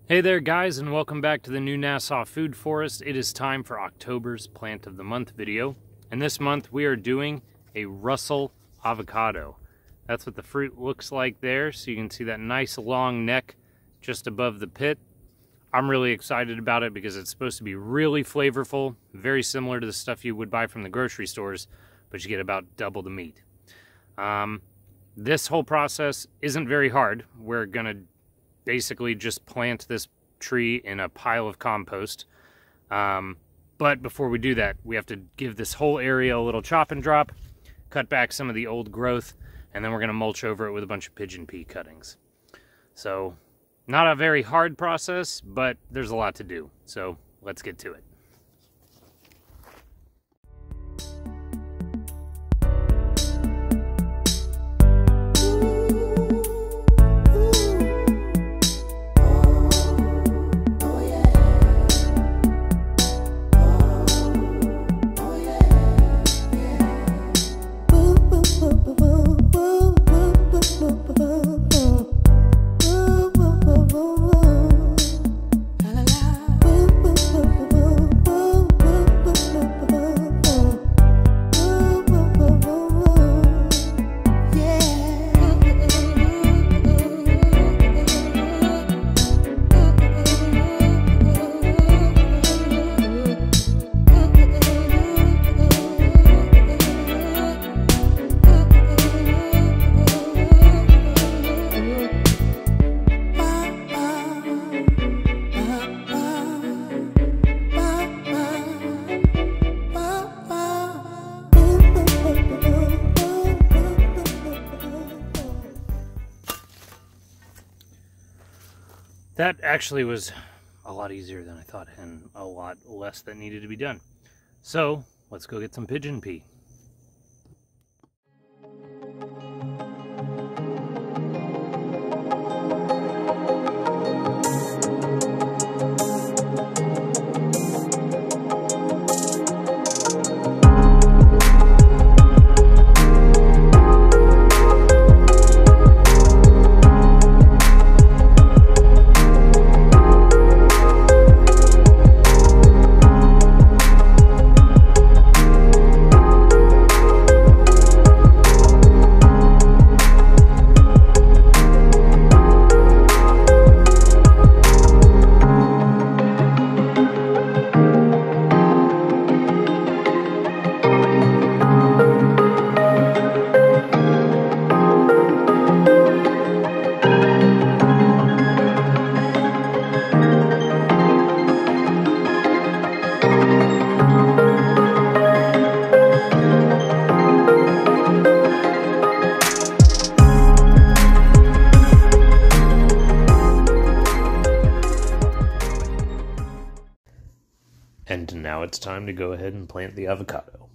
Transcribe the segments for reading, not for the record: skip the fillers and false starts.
Hey there guys, and welcome back to the New Nassau Food Forest. It is time for October's Plant of the Month video. And this month we are doing a Russell avocado. That's what the fruit looks like there. So you can see that nice long neck just above the pit. I'm really excited about it because it's supposed to be really flavorful, very similar to the stuff you would buy from the grocery stores, but you get about double the meat. This whole process isn't very hard. We're gonna basically just plant this tree in a pile of compost. But before we do that, we have to give this whole area a little chop and drop, cut back some of the old growth, and then we're gonna mulch over it with a bunch of pigeon pea cuttings. So, not a very hard process, but there's a lot to do. So, let's get to it. That actually was a lot easier than I thought, and a lot less that needed to be done. So, let's go get some pigeon pea. And now it's time to go ahead and plant the avocado.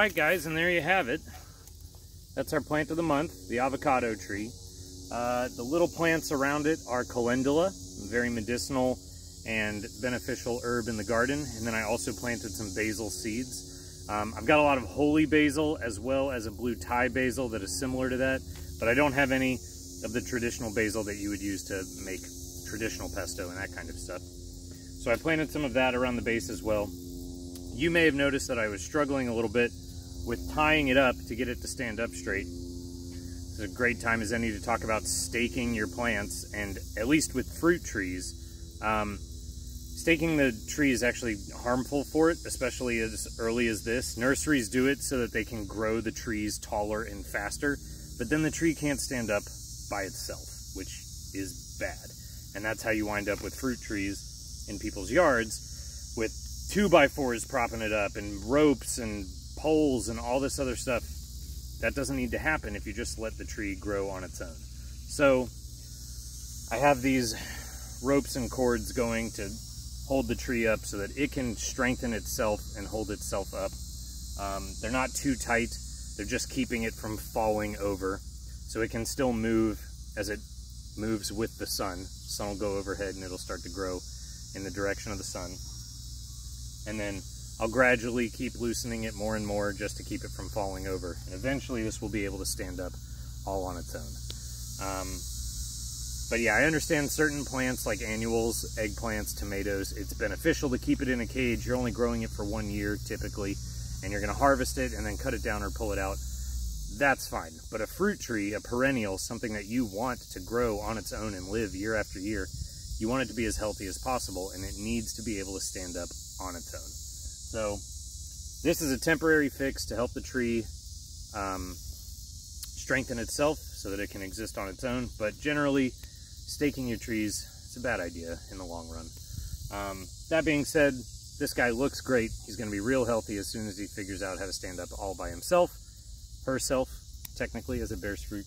right, guys, and there you have it. That's our plant of the month, the avocado tree. The little plants around it are calendula, very medicinal and beneficial herb in the garden. And then I also planted some basil seeds. I've got a lot of holy basil as well as a blue Thai basil that is similar to that, but I don't have any of the traditional basil that you would use to make traditional pesto and that kind of stuff. So I planted some of that around the base as well. You may have noticed that I was struggling a little bit with tying it up to get it to stand up straight. It's a great time as any to talk about staking your plants, and at least with fruit trees, staking the tree is actually harmful for it, especially as early as this. Nurseries do it so that they can grow the trees taller and faster, but then the tree can't stand up by itself, which is bad. And that's how you wind up with fruit trees in people's yards, with 2x4s propping it up and ropes and poles and all this other stuff. That doesn't need to happen if you just let the tree grow on its own. So I have these ropes and cords going to hold the tree up so that it can strengthen itself and hold itself up. They're not too tight. They're just keeping it from falling over, so it can still move as it moves with the sun. The sun will go overhead and it'll start to grow in the direction of the sun. And then I'll gradually keep loosening it more and more just to keep it from falling over. And eventually this will be able to stand up all on its own. But yeah, I understand certain plants like annuals, eggplants, tomatoes, it's beneficial to keep it in a cage. You're only growing it for 1 year typically, and you're gonna harvest it and then cut it down or pull it out. That's fine. But a fruit tree, a perennial, something that you want to grow on its own and live year after year, you want it to be as healthy as possible, and it needs to be able to stand up on its own. So this is a temporary fix to help the tree strengthen itself so that it can exist on its own. But generally, staking your trees, it's a bad idea in the long run. That being said, this guy looks great. He's going to be real healthy as soon as he figures out how to stand up all by himself. Herself, technically, as it bears fruit.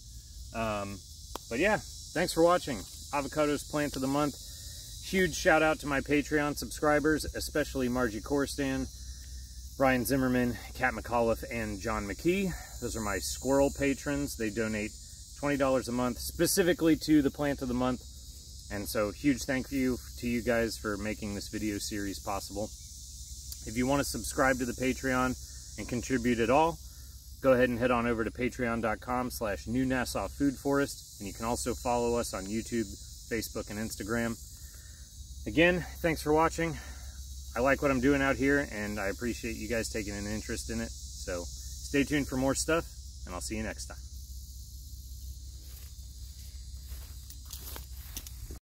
But yeah, thanks for watching. Avocado's plant of the month. Huge shout out to my Patreon subscribers, especially Margie Corstan, Brian Zimmerman, Kat McAuliffe, and John McKee. Those are my squirrel patrons. They donate $20 a month specifically to the plant of the month. And so huge thank you to you guys for making this video series possible. If you want to subscribe to the Patreon and contribute at all, go ahead and head on over to patreon.com/New Nassau Food Forest. And you can also follow us on YouTube, Facebook, and Instagram. Again, thanks for watching. I like what I'm doing out here, and I appreciate you guys taking an interest in it. So stay tuned for more stuff, and I'll see you next time.